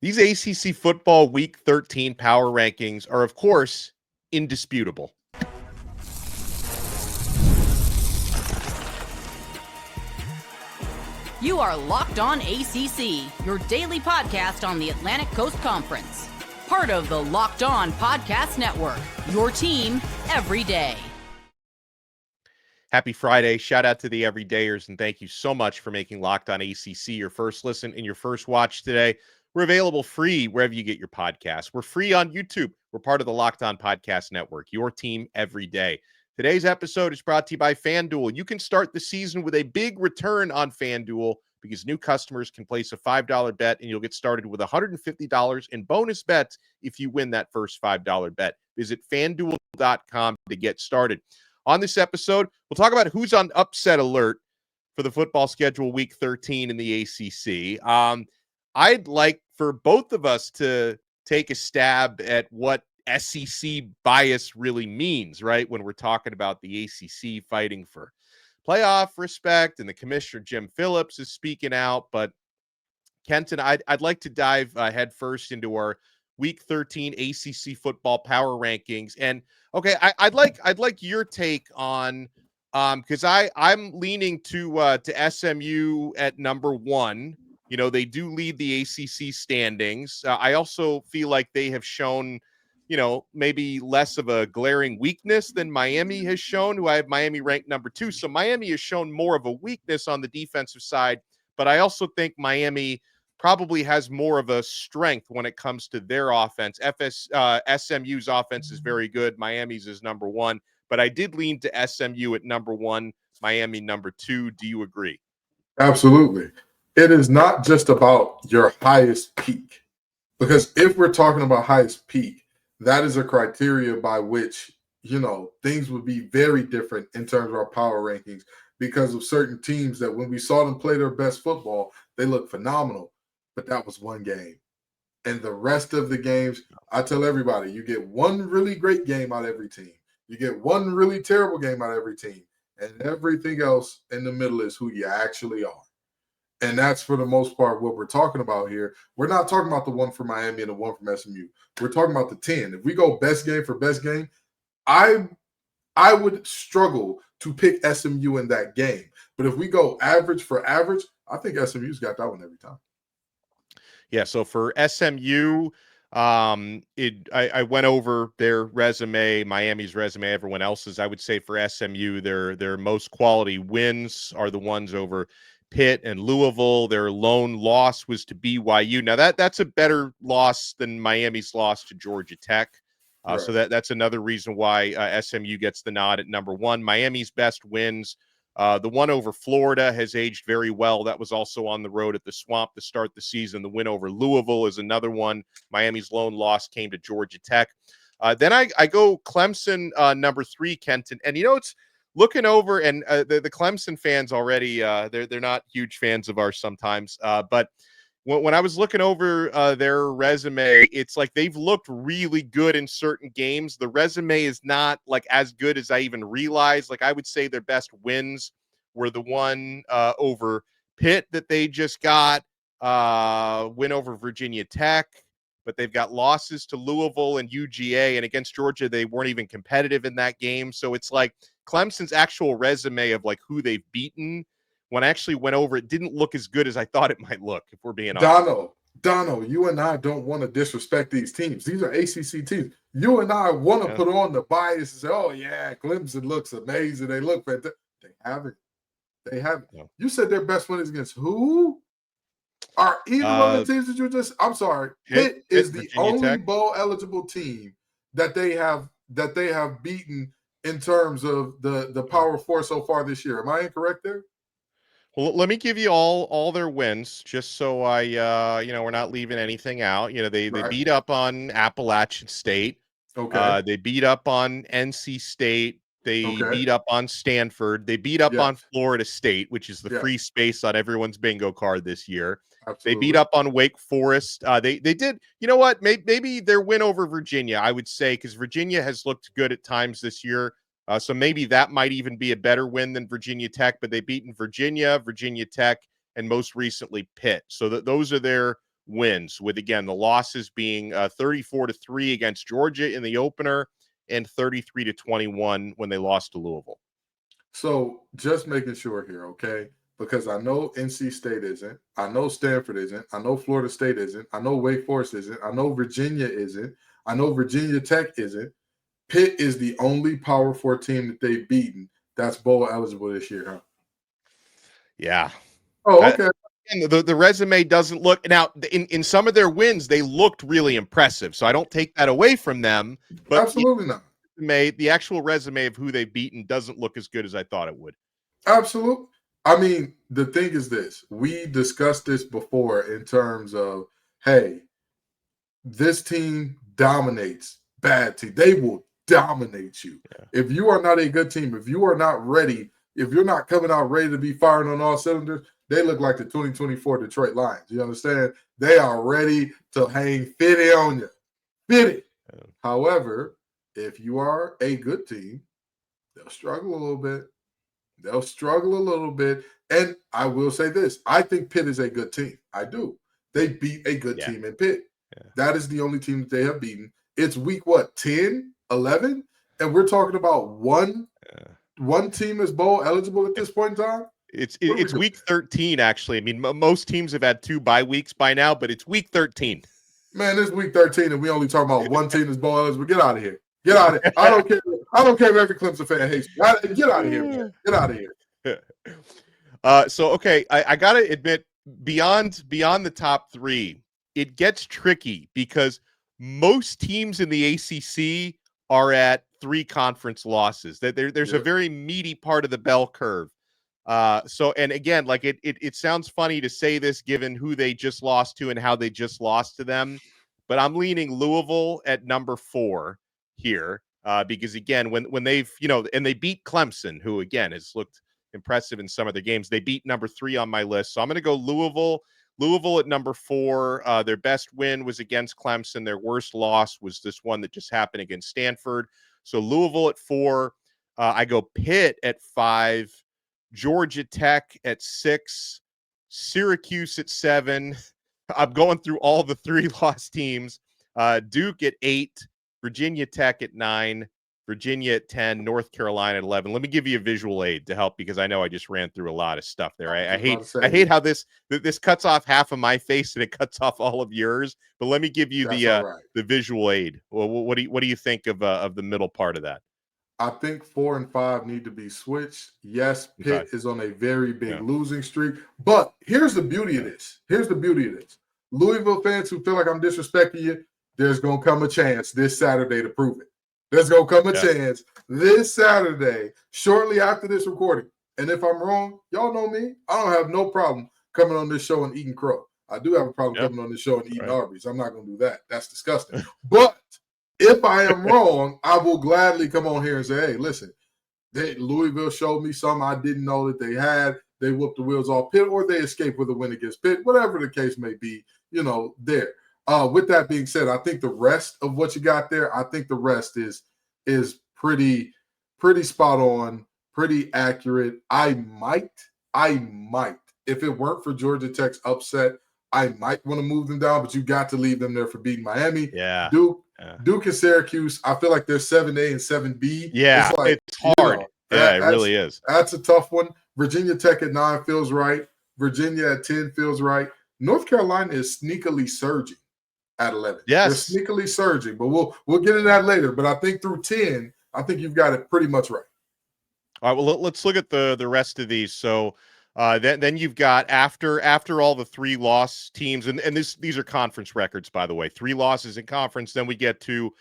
These ACC Football Week 13 power rankings are, of course, indisputable. You are Locked On ACC, your daily podcast on the Atlantic Coast Conference. Part of the Locked On Podcast Network, your team every day. Happy Friday. Shout out to the everydayers, and thank you so much for making Locked On ACC your first listen and your first watch today. We're available free wherever you get your podcasts. We're free on YouTube. We're part of the Locked On Podcast Network, your team every day. Today's episode is brought to you by FanDuel. You can start the season with a big return on FanDuel because new customers can place a $5 bet and you'll get started with $150 in bonus bets if you win that first $5 bet. Visit FanDuel.com to get started. On this episode, we'll talk about who's on upset alert for the football schedule week 13 in the ACC. I'd like for both of us to take a stab at what SEC bias really means, right? When we're talking about the ACC fighting for playoff respect and the commissioner, Jim Phillips, is speaking out. But Kenton, I'd like to dive head first into our week 13 ACC football power rankings. And okay, I'd like your take on because I'm leaning to SMU at number one. You know, they do lead the ACC standings. I also feel like they have shown, you know, maybe less of a glaring weakness than Miami has shown, who I have Miami ranked number 2. So Miami has shown more of a weakness on the defensive side, but I also think Miami probably has more of a strength when it comes to their offense. SMU's offense is very good. Miami's is number 1, but I did lean to SMU at number 1, Miami number 2. Do you agree? Absolutely. It is not just about your highest peak, because if we're talking about highest peak, that is a criteria by which, you know, things would be very different in terms of our power rankings because of certain teams that when we saw them play their best football, they looked phenomenal. But that was one game. And the rest of the games, I tell everybody, you get one really great game out of every team. You get one really terrible game out of every team. And everything else in the middle is who you actually are. And that's, for the most part, what we're talking about here. We're not talking about the one from Miami and the one from SMU. We're talking about the 10. If we go best game for best game, I would struggle to pick SMU in that game. But if we go average for average, I think SMU's got that one every time. Yeah, so for SMU, I went over their resume, Miami's resume, everyone else's. I would say for SMU, their most quality wins are the ones over Pitt and Louisville. Their lone loss was to BYU. Now that's a better loss than Miami's loss to Georgia Tech. Right. So that's another reason why SMU gets the nod at number 1. Miami's best wins. The one over Florida has aged very well. That was also on the road at the Swamp to start the season. The win over Louisville is another one. Miami's lone loss came to Georgia Tech. Then I go Clemson number 3, Kenton. And, you know, it's looking over, and the Clemson fans already, they're not huge fans of ours sometimes. But when I was looking over their resume, it's like they've looked really good in certain games. The resume is not like as good as I even realized. Like I would say their best wins were the one over Pitt that they just got, win over Virginia Tech, but they've got losses to Louisville and UGA, and against Georgia, they weren't even competitive in that game. So it's like Clemson's actual resume of like who they've beaten, when I actually went over, it didn't look as good as I thought it might look, if we're being honest. Dono, you and I don't want to disrespect these teams. These are ACC teams. You and I want to put on the bias and say, oh, yeah, Clemson looks amazing. They look fantastic. They haven't. Yeah. You said their best win is against who? Are either one of the teams that you just – I'm sorry. Pitt is the only bowl-eligible team that they have beaten in terms of the Power Four so far this year. Am I incorrect there? Well, let me give you all their wins, just so we're not leaving anything out. You know, they beat up on Appalachian State. Okay. They beat up on NC State. They beat up on Stanford. They beat up on Florida State, which is the free space on everyone's bingo card this year. Absolutely. They beat up on Wake Forest. They did, you know what? Maybe their win over Virginia, I would say, because Virginia has looked good at times this year. So maybe that might even be a better win than Virginia Tech, but they've beaten Virginia Tech, and most recently Pitt. So those are their wins, with, again, the losses being 34-3 against Georgia in the opener and 33-21 when they lost to Louisville. So just making sure here, okay? Because I know NC State isn't. I know Stanford isn't. I know Florida State isn't. I know Wake Forest isn't. I know Virginia isn't. I know Virginia Tech isn't. Pitt is the only Power 4 team that they've beaten that's bowl eligible this year, huh? Yeah. Oh, okay. And the resume doesn't look now in some of their wins, they looked really impressive. So I don't take that away from them, but Absolutely not. The actual resume of who they've beaten doesn't look as good as I thought it would. Absolutely. I mean, the thing is this. We discussed this before in terms of, hey, this team dominates bad team. They will dominate you. Yeah. If you are not a good team, if you are not ready, if you're not coming out ready to be firing on all cylinders, they look like the 2024 Detroit Lions. You understand? They are ready to hang 50 on you. 50. Yeah. However, if you are a good team, they'll struggle a little bit. They'll struggle a little bit. And I will say this. I think Pitt is a good team. I do. They beat a good team in Pitt. Yeah. That is the only team that they have beaten. It's week, 10, 11? And we're talking about one team is bowl eligible at this point in time? It's week 13, actually. I mean, most teams have had 2 bye weeks by now, but it's week 13. Man, it's week 13, and we only talking about one team is bowl eligible. Get out of here. Get out of here. I don't care. I don't care if every Clemson fan hates me. Get out of here, man. Get out of here. So, okay, I got to admit, beyond the top 3, it gets tricky because most teams in the ACC are at 3 conference losses. There's a very meaty part of the bell curve. So, and again, like it sounds funny to say this given who they just lost to and how they just lost to them, but I'm leaning Louisville at number 4 here, because again, when they've, and they beat Clemson, who again has looked impressive in some of the games. They beat number 3 on my list. So I'm going to go Louisville at number 4. Their best win was against Clemson. Their worst loss was this one that just happened against Stanford. So Louisville at 4. I go Pitt at 5. Georgia Tech at 6, Syracuse at 7. I'm going through all the 3-loss teams. Duke at 8, Virginia Tech at 9, Virginia at 10, North Carolina at 11. Let me give you a visual aid to help because I know I just ran through a lot of stuff there. I hate how this cuts off half of my face and it cuts off all of yours. But let me give you the visual aid. Well, what do you think of the middle part of that? I think 4 and 5 need to be switched. Yes, Pitt is on a very big losing streak. But here's the beauty of this. Louisville fans who feel like I'm disrespecting you, there's going to come a chance this Saturday to prove it. There's going to come a chance this Saturday, shortly after this recording. And if I'm wrong, y'all know me. I don't have no problem coming on this show and eating crow. I do have a problem coming on this show and eating Arby's. I'm not going to do that. That's disgusting. But if I am wrong, I will gladly come on here and say, hey, listen, Louisville showed me something I didn't know that they had. They whooped the wheels off Pitt, or they escaped with a win against Pitt, whatever the case may be, there. With that being said, I think the rest of what you got there, I think the rest is pretty spot on, pretty accurate. I might, if it weren't for Georgia Tech's upset, I might want to move them down, but you got to leave them there for beating Miami. Yeah. Duke and Syracuse, I feel like they're 7A and 7B. Yeah, it's hard. It really is. That's a tough one. Virginia Tech at 9 feels right. Virginia at 10 feels right. North Carolina is sneakily surging at 11. Yes. They're sneakily surging, but we'll get into that later. But I think through 10, I think you've got it pretty much right. All right, well, let's look at the rest of these. So then you've got after all the 3-loss teams, and these are conference records, by the way, 3 losses in conference. Then we get to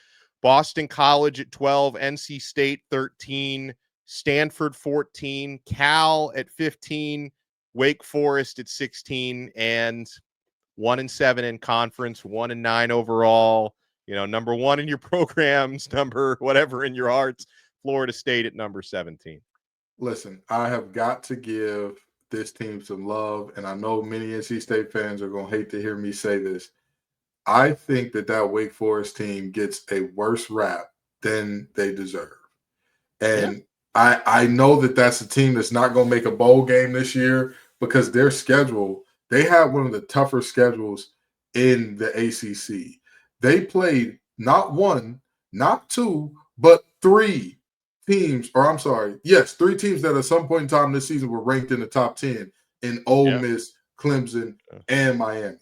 Boston College at 12, NC State 13, Stanford 14, Cal at 15, Wake Forest at 16, and 1-7 in conference, 1-9 overall. Number 1 in your programs, number whatever in your hearts. Florida State at number 17. Listen, I have got to give this team some love, and I know many NC State fans are going to hate to hear me say this. I think that Wake Forest team gets a worse rap than they deserve. And I know that that's a team that's not going to make a bowl game this year because their schedule, they have one of the tougher schedules in the ACC. They played not one, not two, but three teams, or I'm sorry, yes, three teams that at some point in time this season were ranked in the top 10 in Ole Miss, Clemson, and Miami.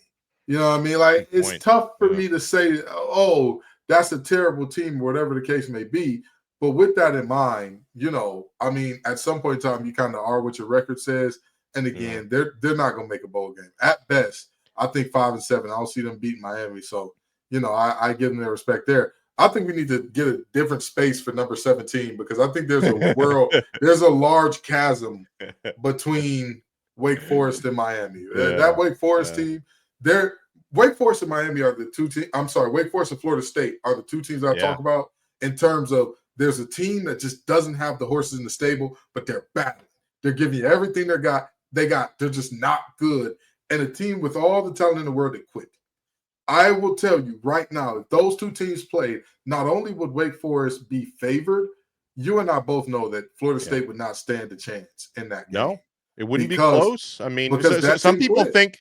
You know what I mean? Like, it's tough for me to say, oh, that's a terrible team, whatever the case may be. But with that in mind, you know, I mean, at some point in time, you kind of are what your record says. And again, they're not going to make a bowl game. At best, I think 5-7. I don't see them beating Miami. So, you know, I give them their respect there. I think we need to get a different space for number 17 because I think there's a large chasm between Wake Forest and Miami. That Wake Forest team, Wake Forest and Miami are the two teams. I'm sorry, Wake Forest and Florida State are the two teams I talk about in terms of there's a team that just doesn't have the horses in the stable, but they're battling. They're giving you everything they're just not good. And a team with all the talent in the world that quit. I will tell you right now, if those two teams played, not only would Wake Forest be favored, you and I both know that Florida State would not stand a chance in that game. No, it wouldn't be close. I mean, some people think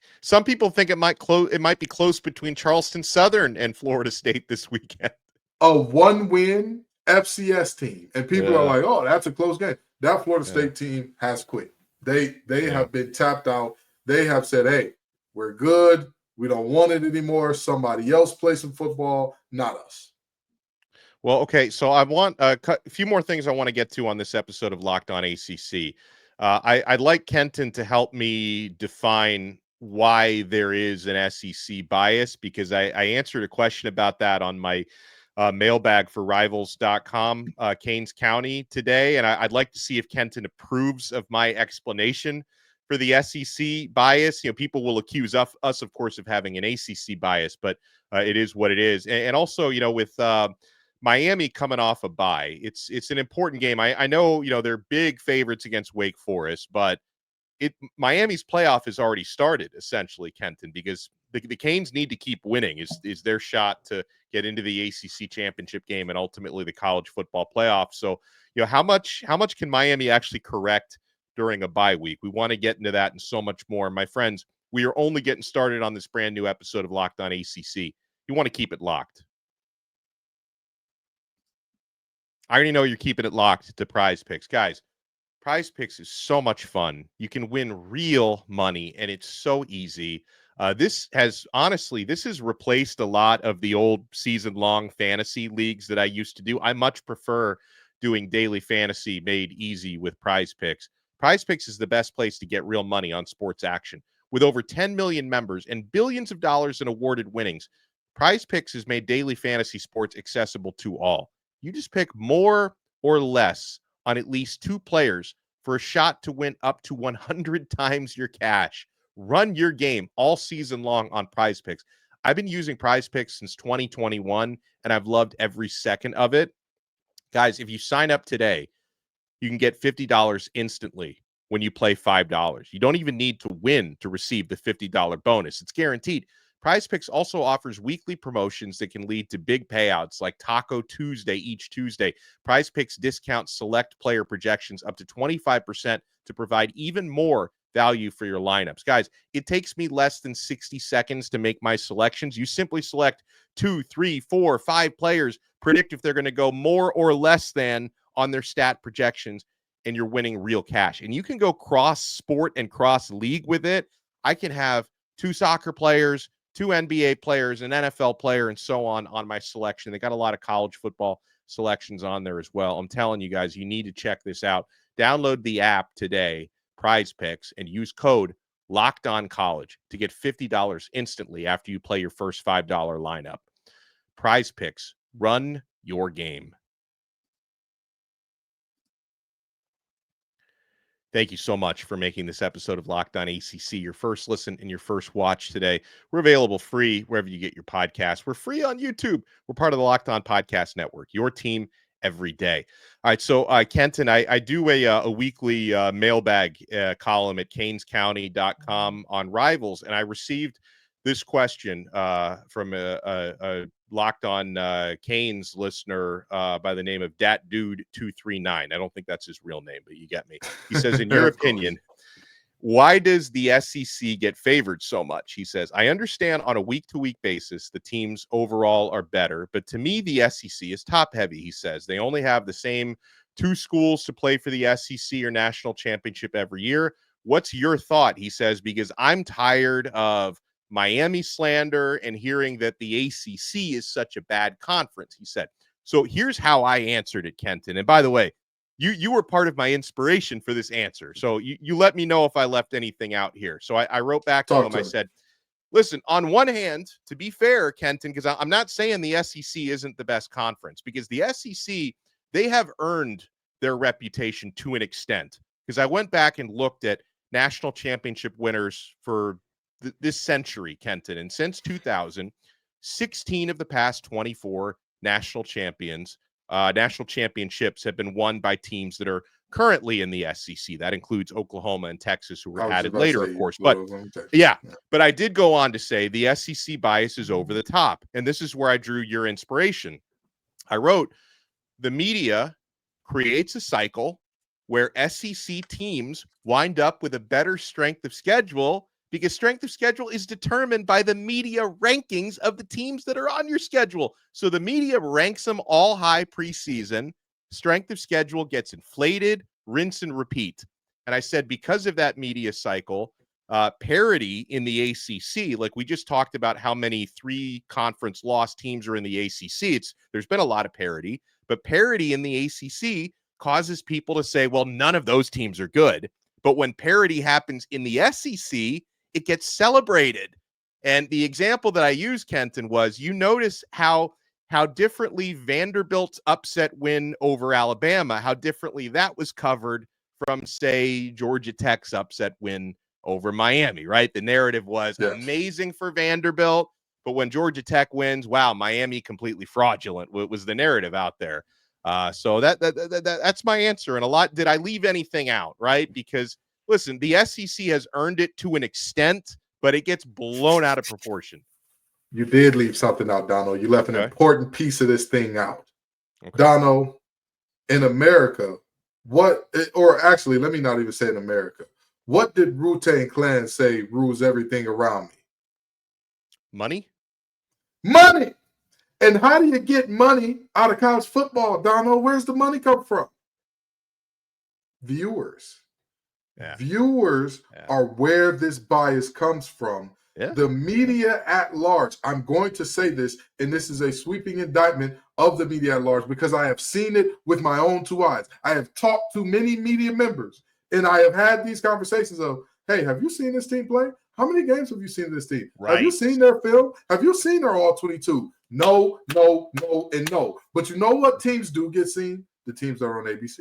it might be close between Charleston Southern and Florida State this weekend. A one-win FCS team, and people are like, "Oh, that's a close game." That Florida State team has quit. They have been tapped out. They have said, "Hey, we're good. We don't want it anymore. Somebody else play some football, not us." Well, okay, so I want a few more things I want to get to on this episode of Locked On ACC. I'd like Kenton to help me define why there is an SEC bias, because I answered a question about that on my mailbag for Rivals.com, Canes County today, and I'd like to see if Kenton approves of my explanation for the SEC bias. You know, people will accuse us, of course, of having an ACC bias, but it is what it is. And also, you know, with Miami coming off a bye, it's an important game. I know, you know, they're big favorites against Wake Forest, but Miami's playoff has already started, essentially, Kenton, because the Canes need to keep winning is their shot to get into the ACC championship game and ultimately the college football playoff. So, you know, how much can Miami actually correct during a bye week? We want to get into that and so much more. My friends, we are only getting started on this brand new episode of Locked On ACC. You want to keep it locked. I already know you're keeping it locked to Prize Picks. Guys, Prize Picks is so much fun. You can win real money, and it's so easy. This has replaced a lot of the old season-long fantasy leagues that I used to do. I much prefer doing daily fantasy made easy with Prize Picks. Prize Picks is the best place to get real money on sports action. With over 10 million members and billions of dollars in awarded winnings, Prize Picks has made daily fantasy sports accessible to all. You just pick more or less on at least two players for a shot to win up to 100 times your cash. Run your game all season long on Prize Picks. I've been using Prize Picks since 2021, and I've loved every second of it. Guys, if you sign up today, you can get $50 instantly when you play $5. You don't even need to win to receive the $50 bonus. It's guaranteed. Prize Picks also offers weekly promotions that can lead to big payouts like Taco Tuesday each Tuesday. Prize Picks discounts select player projections up to 25% to provide even more value for your lineups. Guys, it takes me less than 60 seconds to make my selections. You simply select 2, 3, 4, 5 players, predict if they're going to go more or less than on their stat projections, and you're winning real cash. And you can go cross sport and cross league with it. I can have 2 soccer players, 2 NBA players, an NFL player, and so on my selection. They got a lot of college football selections on there as well. I'm telling you guys, you need to check this out. Download the app today, Prize Picks, and use code LOCKEDONCollege to get $50 instantly after you play your first $5 lineup. Prize Picks, run your game. Thank you so much for making this episode of Locked On ACC your first listen and your first watch today. We're available free wherever you get your podcasts. We're free on YouTube. We're part of the Locked On Podcast Network, your team every day. All right, so Kenton, I do a weekly mailbag column at canescounty.com on Rivals, and I received this question from a Locked On Canes listener by the name of Dat Dude 239. I don't think that's his real name, but you get me. He says, in your opinion, Why does the SEC get favored so much? He says, I understand on a week-to-week basis the teams overall are better, but to me, the SEC is top-heavy, he says. They only have the same 2 schools to play for the SEC or national championship every year. What's your thought? He says, because I'm tired of Miami slander and hearing that the ACC is such a bad conference, he said. So here's how I answered it, Kenton. And by the way, you were part of my inspiration for this answer. So you let me know if I left anything out here. So I wrote back to him. I said, listen, on one hand, to be fair, Kenton, because I'm not saying the SEC isn't the best conference, because the SEC, they have earned their reputation to an extent. Because I went back and looked at national championship winners for this century, Kenton. And since 2000, 16 of the past 24 national championships have been won by teams that are currently in the SEC. That includes Oklahoma and Texas, who were added later, of course. But but I did go on to say the SEC bias is over the top. And this is where I drew your inspiration. I wrote, the media creates a cycle where SEC teams wind up with a better strength of schedule, because strength of schedule is determined by the media rankings of the teams that are on your schedule. So the media ranks them all high preseason. Strength of schedule gets inflated, rinse and repeat. And I said, because of that media cycle, parity in the ACC, like we just talked about how many 3-conference loss teams are in the ACC. There's been a lot of parity, but parity in the ACC causes people to say, well, none of those teams are good. But when parity happens in the SEC, it gets celebrated. And the example that I used, Kenton, was you notice how differently Vanderbilt's upset win over Alabama, how differently that was covered from, say, Georgia Tech's upset win over Miami, right? The narrative was amazing for Vanderbilt, but when Georgia Tech wins, wow, Miami completely fraudulent. What was the narrative out there? So that's my answer. And a lot, did I leave anything out, right? Because listen, the SEC has earned it to an extent, but it gets blown out of proportion. You did leave something out, Dono. You left an important piece of this thing out. Dono, in America, actually, let me not even say in America. What did Wu-Tang Clan say rules everything around me? Money? Money! And how do you get money out of college football, Dono? Where's the money come from? Viewers. Viewers are where this bias comes from. The media at large, I'm going to say this, and this is a sweeping indictment of the media at large, because I have seen it with my own 2 eyes. I have talked to many media members, and I have had these conversations of, hey, have you seen this team play? How many games have you seen this team? Have you seen their film? Have you seen their all-22? No, no, no, and no. But you know what teams do get seen? The teams that are on ABC.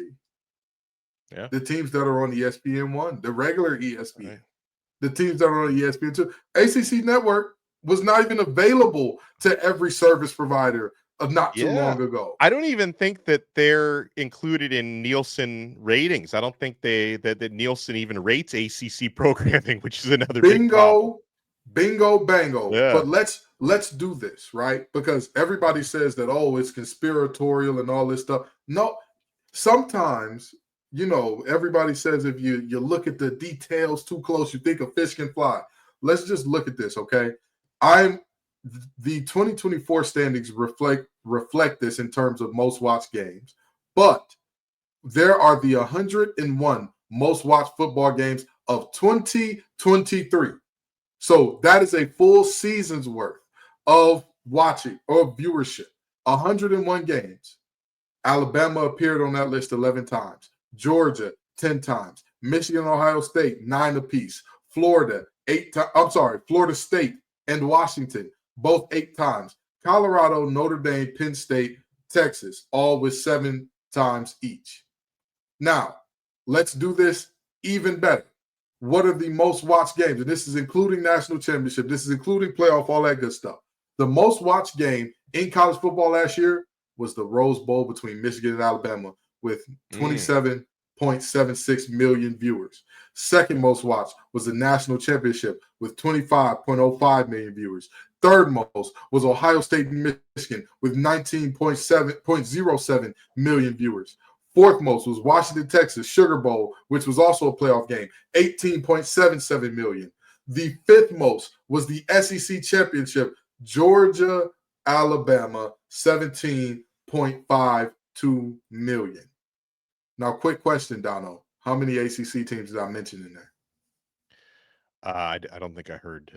The teams that are on ESPN1, the regular ESPN, the teams that are on ESPN2. ACC Network was not even available to every service provider not too long ago. I don't even think that they're included in Nielsen ratings. I don't think that Nielsen even rates ACC programming, which is another big problem. Bingo, bango. But let's do this, right? Because everybody says that, oh, it's conspiratorial and all this stuff. No, sometimes, you know, everybody says if you look at the details too close, you think a fish can fly. Let's just look at this, okay? The 2024 standings reflect this in terms of most watched games, but there are the 101 most watched football games of 2023. So that is a full season's worth of watching or viewership. 101 games. Alabama appeared on that list 11 times. Georgia, 10 times. Michigan, Ohio State, 9 apiece. Florida, 8 times. I'm sorry, Florida State and Washington, both 8 times. Colorado, Notre Dame, Penn State, Texas, all with 7 times each. Now, let's do this even better. What are the most watched games? And this is including national championship. This is including playoff, all that good stuff. The most watched game in college football last year was the Rose Bowl between Michigan and Alabama with 27.76 million viewers. Second most watched was the national championship with 25.05 million viewers. Third most was Ohio State and Michigan with 19.07 million viewers. Fourth most was Washington, Texas, Sugar Bowl, which was also a playoff game, $18.77 million. The fifth most was the SEC Championship, Georgia, Alabama, $17.52 million. Now, quick question, Dono. How many ACC teams did I mention in there? I don't think I heard.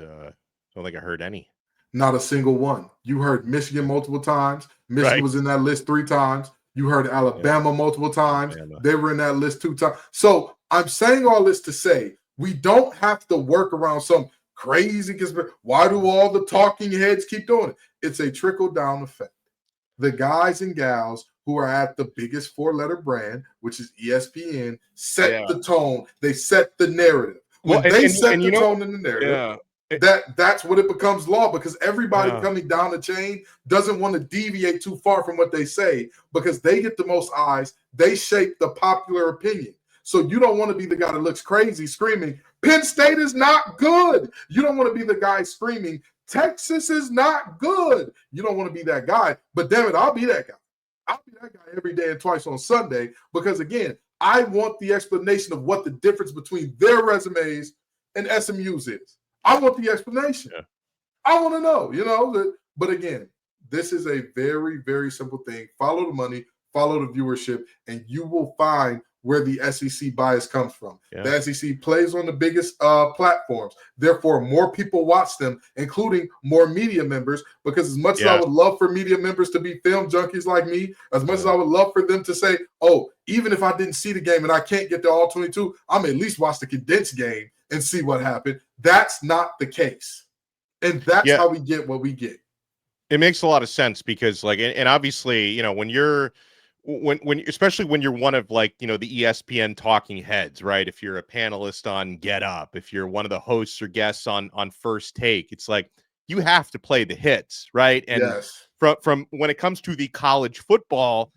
Don't think I heard any. Not a single one. You heard Michigan multiple times. Michigan was in that list 3 times. You heard Alabama multiple times. They were in that list 2 times. So I'm saying all this to say we don't have to work around some crazy conspiracy. Why do all the talking heads keep doing it? It's a trickle-down effect. The guys and gals who are at the biggest 4-letter brand, which is ESPN, set the tone. They set the narrative. When they set the tone in the narrative, that's what it becomes law, because everybody coming down the chain doesn't want to deviate too far from what they say, because they get the most eyes. They shape the popular opinion. So you don't want to be the guy that looks crazy screaming, Penn State is not good. You don't want to be the guy screaming, Texas is not good. You don't want to be that guy. But damn it, I'll be that guy. I'll be that guy every day and twice on Sunday, because, again, I want the explanation of what the difference between their resumes and SMU's is. I want the explanation. Yeah. I want to know, But, again, this is a very, very simple thing. Follow the money, follow the viewership, and you will find where the SEC bias comes from. Yeah. The SEC plays on the biggest platforms. Therefore, more people watch them, including more media members, because as much as I would love for media members to be film junkies like me, as much as I would love for them to say, oh, even if I didn't see the game and I can't get to all 22, I'm at least watch the condensed game and see what happened. That's not the case. And that's how we get what we get. It makes a lot of sense because, and obviously, when you're especially when you're one of the ESPN talking heads, right? If you're a panelist on Get Up, if you're one of the hosts or guests on First Take, it's like you have to play the hits, right? And from when it comes to the college football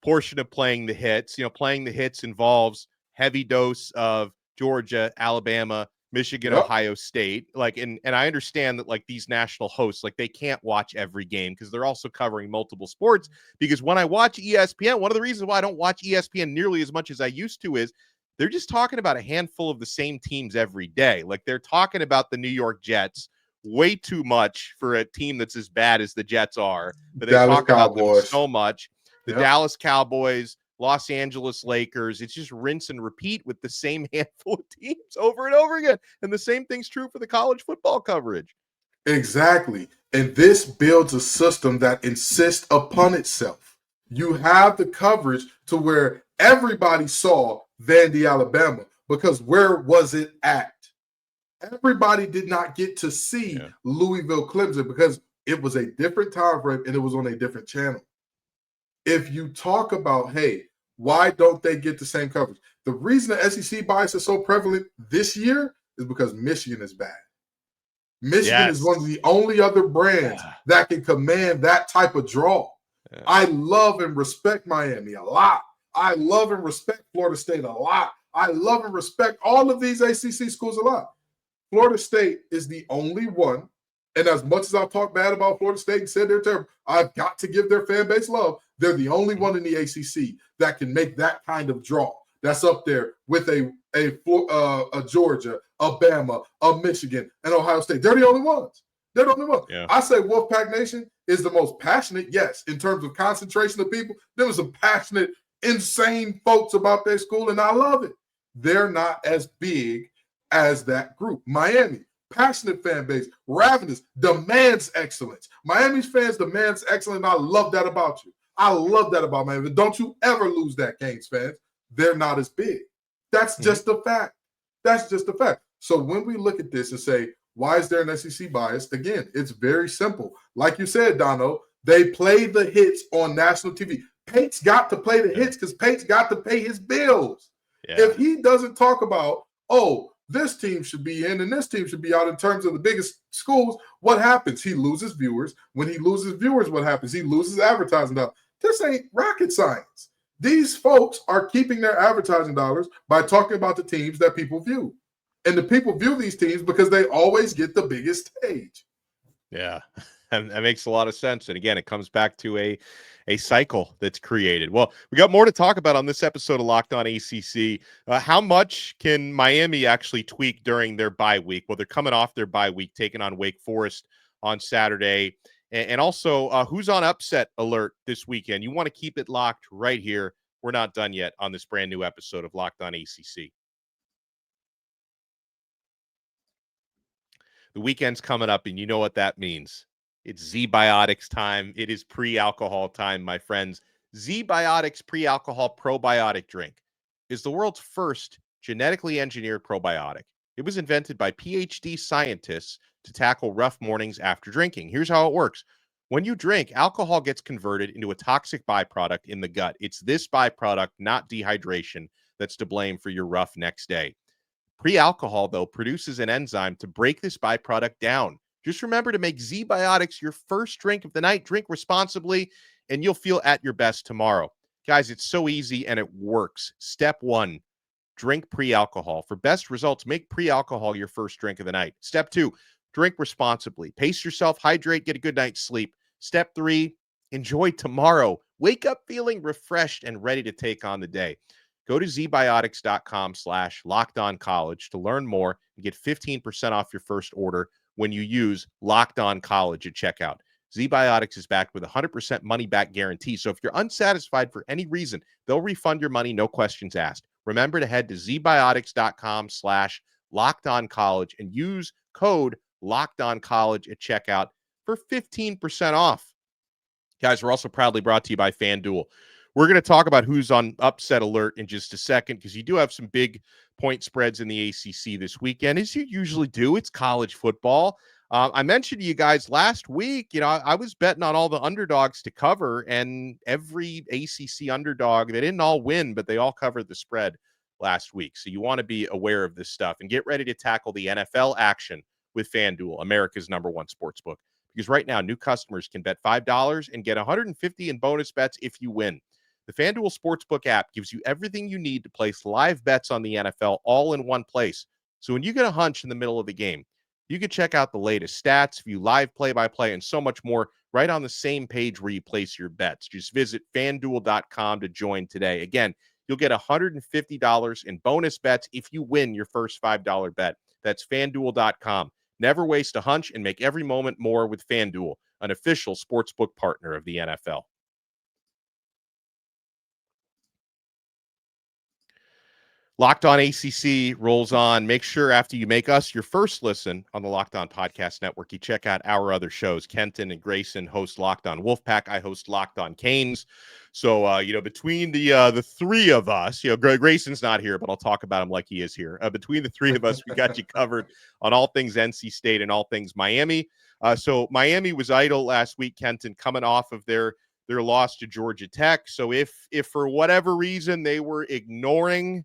portion of playing the hits, playing the hits involves heavy dose of Georgia, Alabama, Michigan, Ohio State, and I understand that these national hosts, they can't watch every game because they're also covering multiple sports. Because when I watch ESPN, one of the reasons why I don't watch ESPN nearly as much as I used to is they're just talking about a handful of the same teams every day. They're talking about the New York Jets way too much for a team that's as bad as the Jets are, but they talk about them so much. The Dallas Cowboys, Los Angeles Lakers, it's just rinse and repeat with the same handful of teams over and over again. And the same thing's true for the college football coverage. Exactly. And this builds a system that insists upon itself. You have the coverage to where everybody saw Vandy, Alabama, because where was it at? Everybody did not get to see Louisville, Clemson, because it was a different time frame and it was on a different channel. If you talk about, hey, why don't they get the same coverage? The reason the SEC bias is so prevalent this year is because Michigan is bad. Michigan is one of the only other brands that can command that type of draw. Yeah. I love and respect Miami a lot. I love and respect Florida State a lot. I love and respect all of these ACC schools a lot. Florida State is the only one, and as much as I've talked bad about Florida State and said they're terrible, I've got to give their fan base love. They're the only one in the ACC that can make that kind of draw. That's up there with a Georgia, Alabama, a Michigan, and Ohio State. They're the only ones. They're the only ones. Yeah. I say Wolfpack Nation is the most passionate, yes, in terms of concentration of people. There was some passionate, insane folks about their school, and I love it. They're not as big as that group. Miami, passionate fan base, ravenous, demands excellence. Miami's fans demands excellence, and I love that about you. I love that about Miami. Don't you ever lose that, Canes fans. They're not as big. That's just a fact. That's just a fact. So when we look at this and say, why is there an SEC bias? Again, it's very simple. Like you said, Dono, they play the hits on national TV. Pate's got to play the hits because Pate's got to pay his bills. Yeah. If he doesn't talk about, this team should be in and this team should be out in terms of the biggest schools, what happens? He loses viewers. When he loses viewers, what happens? He loses advertising dollars. This ain't rocket science. These folks are keeping their advertising dollars by talking about the teams that people view. And the people view these teams because they always get the biggest stage. Yeah. And that makes a lot of sense. And again, it comes back to a cycle that's created. Well, we got more to talk about on this episode of Locked On ACC. How much can Miami actually tweak during their bye week? Well, they're coming off their bye week, taking on Wake Forest on Saturday. And also, who's on upset alert this weekend? You want to keep it locked right here. We're not done yet on this brand new episode of Locked On ACC. The weekend's coming up, and you know what that means. It's Z-Biotics time. It is pre-alcohol time, my friends. Z-Biotics pre-alcohol probiotic drink is the world's first genetically engineered probiotic. It was invented by PhD scientists to tackle rough mornings after drinking. Here's how it works. When you drink, alcohol gets converted into a toxic byproduct in the gut. It's this byproduct, not dehydration, that's to blame for your rough next day. Pre-alcohol, though, produces an enzyme to break this byproduct down. Just remember to make Z-Biotics your first drink of the night. Drink responsibly, and you'll feel at your best tomorrow. Guys, it's so easy, and it works. Step 1, drink pre-alcohol. For best results, make pre-alcohol your first drink of the night. Step 2, drink responsibly. Pace yourself, hydrate, get a good night's sleep. Step 3, enjoy tomorrow. Wake up feeling refreshed and ready to take on the day. Go to zbiotics.com/lockedoncollege to learn more and get 15% off your first order when you use Locked On College at checkout. ZBiotics is backed with a 100% money-back guarantee. So if you're unsatisfied for any reason, they'll refund your money, no questions asked. Remember to head to zbiotics.com/lockedoncollege and use code LOCKEDONCollege at checkout for 15% off. Guys, we're also proudly brought to you by FanDuel. We're going to talk about who's on upset alert in just a second because you do have some big point spreads in the ACC this weekend, as you usually do. It's college football. I mentioned to you guys last week, I was betting on all the underdogs to cover, and every ACC underdog, they didn't all win, but they all covered the spread last week. So you want to be aware of this stuff and get ready to tackle the NFL action with FanDuel, America's #1 sportsbook. Because right now, new customers can bet $5 and get $150 in bonus bets if you win. The FanDuel Sportsbook app gives you everything you need to place live bets on the NFL all in one place. So when you get a hunch in the middle of the game, you can check out the latest stats, view live play-by-play, and so much more right on the same page where you place your bets. Just visit FanDuel.com to join today. Again, you'll get $150 in bonus bets if you win your first $5 bet. That's FanDuel.com. Never waste a hunch and make every moment more with FanDuel, an official sportsbook partner of the NFL. Locked On ACC rolls on. Make sure after you make us your first listen on the Locked On Podcast Network, you check out our other shows. Kenton and Grayson host Locked On Wolfpack. I host Locked On Canes. So, between the three of us, Grayson's not here, but I'll talk about him like he is here. Between the three of us, we got you covered on all things NC State and all things Miami. So Miami was idle last week, Kenton, coming off of their loss to Georgia Tech. So if for whatever reason they were ignoring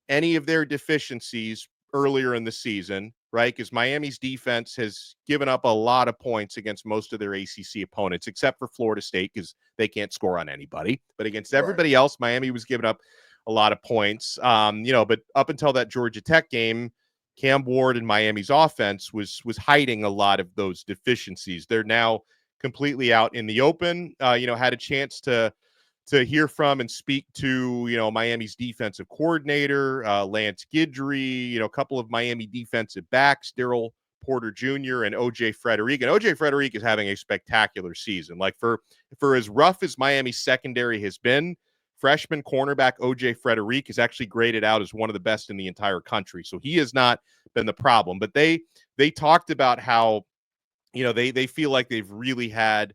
any of their deficiencies earlier in the season, right? Because Miami's defense has given up a lot of points against most of their ACC opponents, except for Florida State, because they can't score on anybody. But against everybody else, Miami was giving up a lot of points. But up until that Georgia Tech game, Cam Ward and Miami's offense was hiding a lot of those deficiencies. They're now completely out in the open. Had a chance to hear from and speak to, Miami's defensive coordinator, Lance Guidry, a couple of Miami defensive backs, Daryl Porter Jr. and O.J. Frederick. And O.J. Frederick is having a spectacular season. Like for as rough as Miami's secondary has been, freshman cornerback O.J. Frederick is actually graded out as one of the best in the entire country. So he has not been the problem. But they talked about how, they feel like they've really had,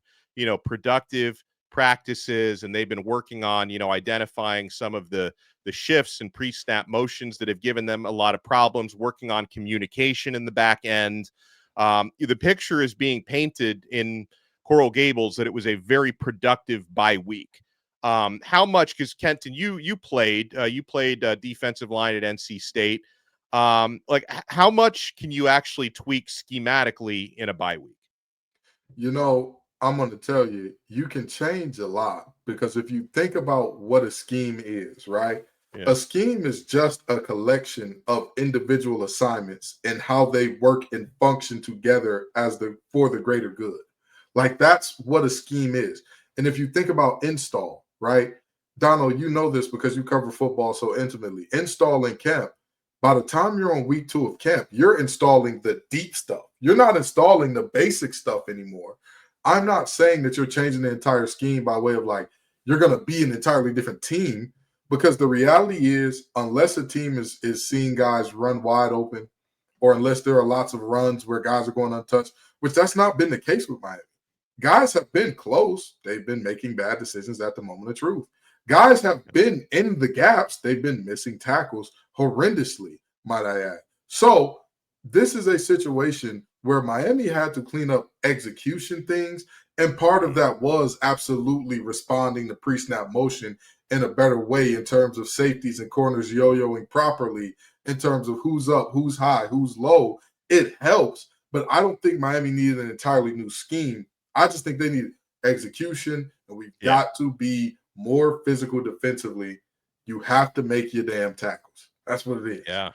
productive practices, and they've been working on, identifying some of the shifts and pre-snap motions that have given them a lot of problems, working on communication in the back end. The picture is being painted in Coral Gables that it was a very productive bye week. How much, because Kenton, you played defensive line at NC State. How much can you actually tweak schematically in a bye week? I'm going to tell you, you can change a lot, because if you think about what a scheme is, right? Yeah. A scheme is just a collection of individual assignments and how they work and function together for the greater good. Like, that's what a scheme is. And if you think about install, right? Donald, you know this because you cover football so intimately. Install in camp, by the time you're on week 2 of camp, you're installing the deep stuff. You're not installing the basic stuff anymore. I'm not saying that you're changing the entire scheme by way of like, you're going to be an entirely different team, because the reality is, unless a team is seeing guys run wide open, or unless there are lots of runs where guys are going untouched, which that's not been the case with Miami. Guys have been close. They've been making bad decisions at the moment of truth. Guys have been in the gaps. They've been missing tackles horrendously, might I add. So this is a situation where Miami had to clean up execution things, and part of that was absolutely responding to pre-snap motion in a better way in terms of safeties and corners yo-yoing properly, in terms of who's up, who's high, who's low. It helps, but I don't think Miami needed an entirely new scheme. I just think they need execution, and we've got to be more physical defensively. You have to make your damn tackles. That's what it is. Yeah.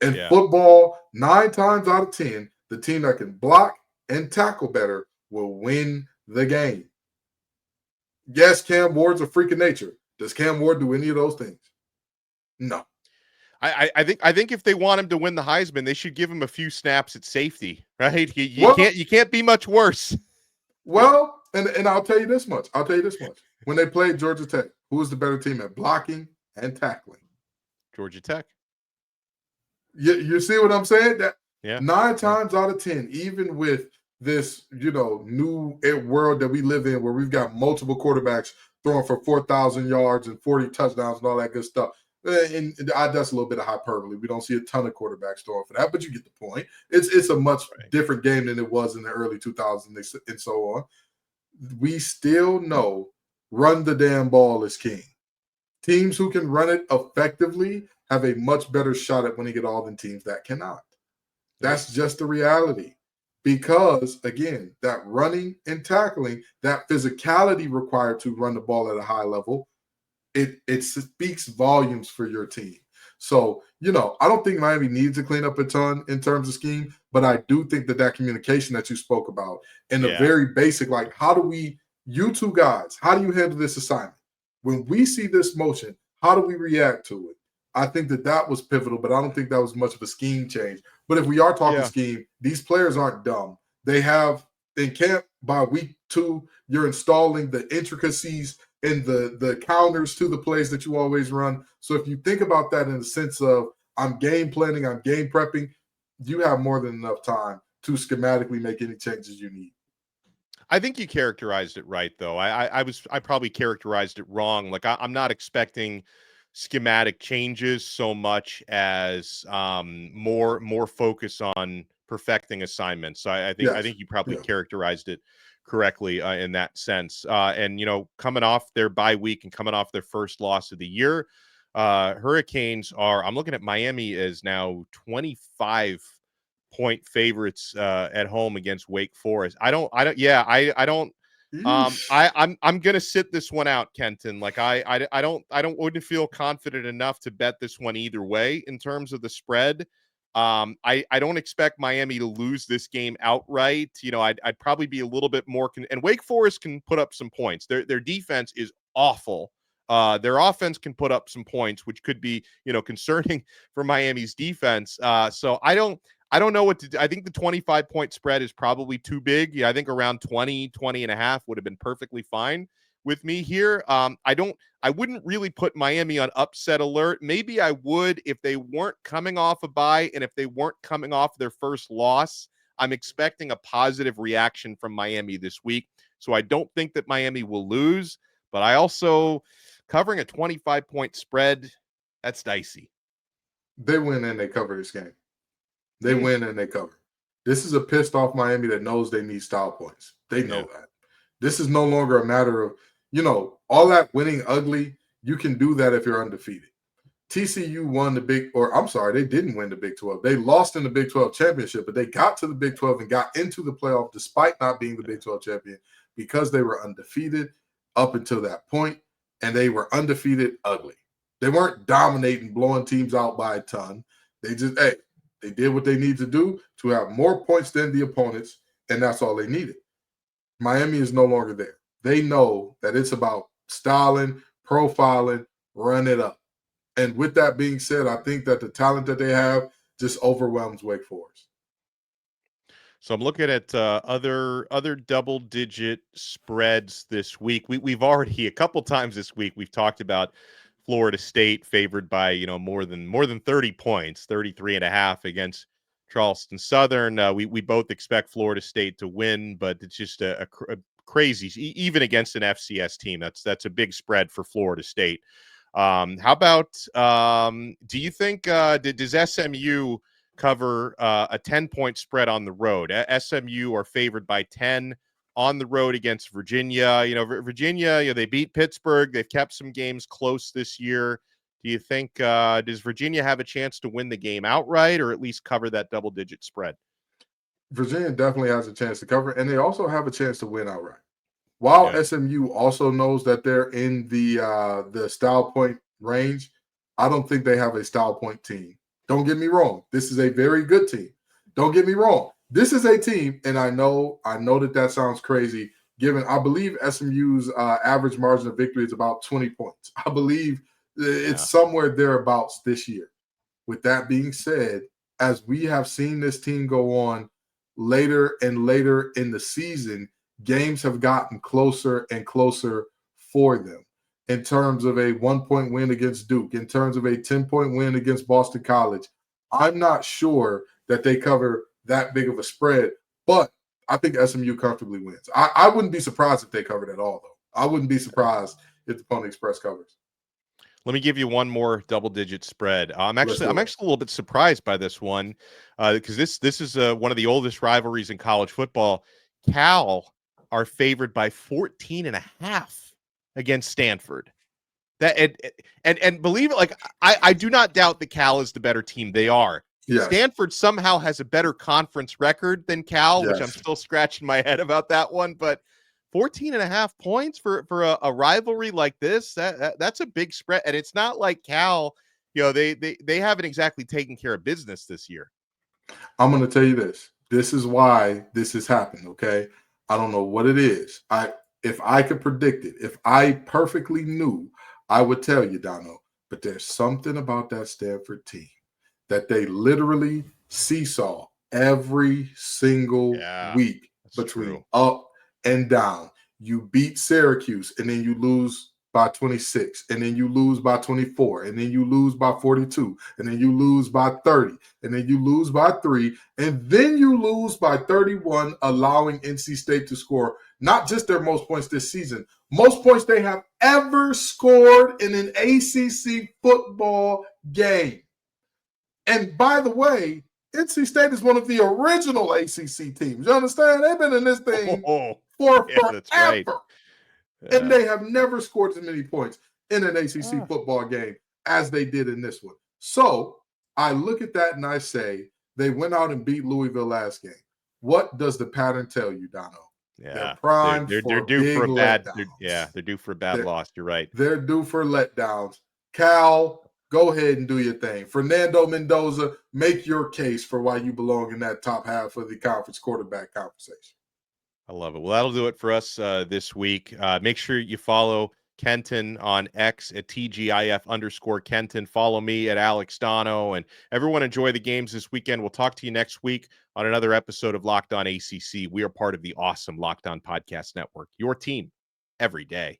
In football, 9 times out of 10, the team that can block and tackle better will win the game. Yes, Cam Ward's a freak of nature. Does Cam Ward do any of those things? No. I think if they want him to win the Heisman, they should give him a few snaps at safety, right? You can't be much worse. Well, and I'll tell you this much. When they played Georgia Tech, who was the better team at blocking and tackling? Georgia Tech. You see what I'm saying? That 9 times out of 10, even with this, new world that we live in, where we've got multiple quarterbacks throwing for 4,000 yards and 40 touchdowns and all that good stuff. And that's a little bit of hyperbole. We don't see a ton of quarterbacks throwing for that, but you get the point. It's a much different game than it was in the early 2000s and so on. We still know run the damn ball is king. Teams who can run it effectively have a much better shot at winning it all than teams that cannot. That's just the reality. Because, again, that running and tackling, that physicality required to run the ball at a high level, it speaks volumes for your team. So, I don't think Miami needs to clean up a ton in terms of scheme, but I do think that communication that you spoke about and the very basic, like, you two guys, how do you handle this assignment? When we see this motion, how do we react to it? I think that was pivotal, but I don't think that was much of a scheme change. But if we are talking scheme, these players aren't dumb. They have in camp by week 2, you're installing the intricacies and the counters to the plays that you always run. So if you think about that in the sense of I'm game planning, I'm game prepping, you have more than enough time to schematically make any changes you need. I think you characterized it right, though. I probably characterized it wrong. Like I'm not expecting schematic changes so much as more focus on perfecting assignments. So I think you probably characterized it correctly in that sense. And coming off their bye week and coming off their first loss of the year, Hurricanes I'm looking at Miami as now 25-point favorites at home against Wake Forest. I'm gonna sit this one out, Kenton. Like I wouldn't feel confident enough to bet this one either way in terms of the spread. I don't expect Miami to lose this game outright. I'd probably be a little bit more and Wake Forest can put up some points. Their defense is awful. Their offense can put up some points, which could be, concerning for Miami's defense. So I don't know what to do. I think the 25-point spread is probably too big. Yeah, I think around 20 and a half would have been perfectly fine with me here. I wouldn't really put Miami on upset alert. Maybe I would if they weren't coming off a bye and if they weren't coming off their first loss. I'm expecting a positive reaction from Miami this week. So I don't think that Miami will lose, but I also covering a 25-point spread, that's dicey. They win and they cover this game. They win and they cover. This is a pissed off Miami that knows they need style points. They know that. This is no longer a matter of, all that winning ugly. You can do that if you're undefeated. TCU won they didn't win the Big 12. They lost in the Big 12 championship, but they got to the Big 12 and got into the playoff despite not being the Big 12 champion because they were undefeated up until that point, and they were undefeated ugly. They weren't dominating, blowing teams out by a ton. They just, they did what they need to do to have more points than the opponents, and that's all they needed. Miami is no longer there. They know that it's about styling, profiling, run it up. And with that being said, I think that the talent that they have just overwhelms Wake Forest. So I'm looking at other double-digit spreads this week. We've already a couple times this week we've talked about Florida State favored by more than 30 points, 33.5 against Charleston Southern. We both expect Florida State to win, but it's just a crazy, even against an FCS team. That's a big spread for Florida State. How about do you think does SMU cover a 10-point spread on the road? SMU are favored by 10 on the road against Virginia. Virginia, they beat Pittsburgh. They've kept some games close this year. Do you think does Virginia have a chance to win the game outright or at least cover that double-digit spread? Virginia definitely has a chance to cover, and they also have a chance to win outright. While SMU also knows that they're in the style point range, I don't think they have a style point team. Don't get me wrong. This is a very good team. Don't get me wrong. This is a team, and I know that sounds crazy, given I believe SMU's average margin of victory is about 20 points. I believe it's somewhere thereabouts this year. With that being said, as we have seen this team go on later and later in the season, games have gotten closer and closer for them. In terms of a 1-point win against Duke, in terms of a 10-point win against Boston College, I'm not sure that they cover that big of a spread, but I think SMU comfortably wins. I wouldn't be surprised if they covered at all, though. I wouldn't be surprised if the Pony Express covers. Let me give you one more double-digit spread. I'm actually a little bit surprised by this one because this is one of the oldest rivalries in college football. Cal are favored by 14.5 against Stanford. That and believe it, I do not doubt that Cal is the better team. They are. Yes. Stanford somehow has a better conference record than Cal, which I'm still scratching my head about that one. But 14.5 points for a rivalry like this, that's a big spread. And it's not like Cal, they haven't exactly taken care of business this year. I'm going to tell you this. This is why this has happened, okay? I don't know what it is. If I could predict it, if I perfectly knew, I would tell you, Dono. But there's something about that Stanford team that they literally seesaw every single week between up and down. You beat Syracuse, and then you lose by 26, and then you lose by 24, and then you lose by 42, and then you lose by 30, and then you lose by 3, and then you lose by 31, allowing NC State to score not just their most points this season, most points they have ever scored in an ACC football game. And by the way, NC State is one of the original ACC teams. You understand? They've been in this thing for forever. That's right. And they have never scored as many points in an ACC football game as they did in this one. So I look at that and I say, they went out and beat Louisville last game. What does the pattern tell you, Dono? Yeah, they're primed they're due for a bad. They're due for a bad loss. You're right. They're due for letdowns. Cal, go ahead and do your thing. Fernando Mendoza, make your case for why you belong in that top half of the conference quarterback conversation. I love it. Well, that'll do it for us this week. Make sure you follow Kenton on X at TGIF_Kenton. Follow me at Alex Dono. And everyone enjoy the games this weekend. We'll talk to you next week on another episode of Locked On ACC. We are part of the awesome Locked On Podcast Network, your team every day.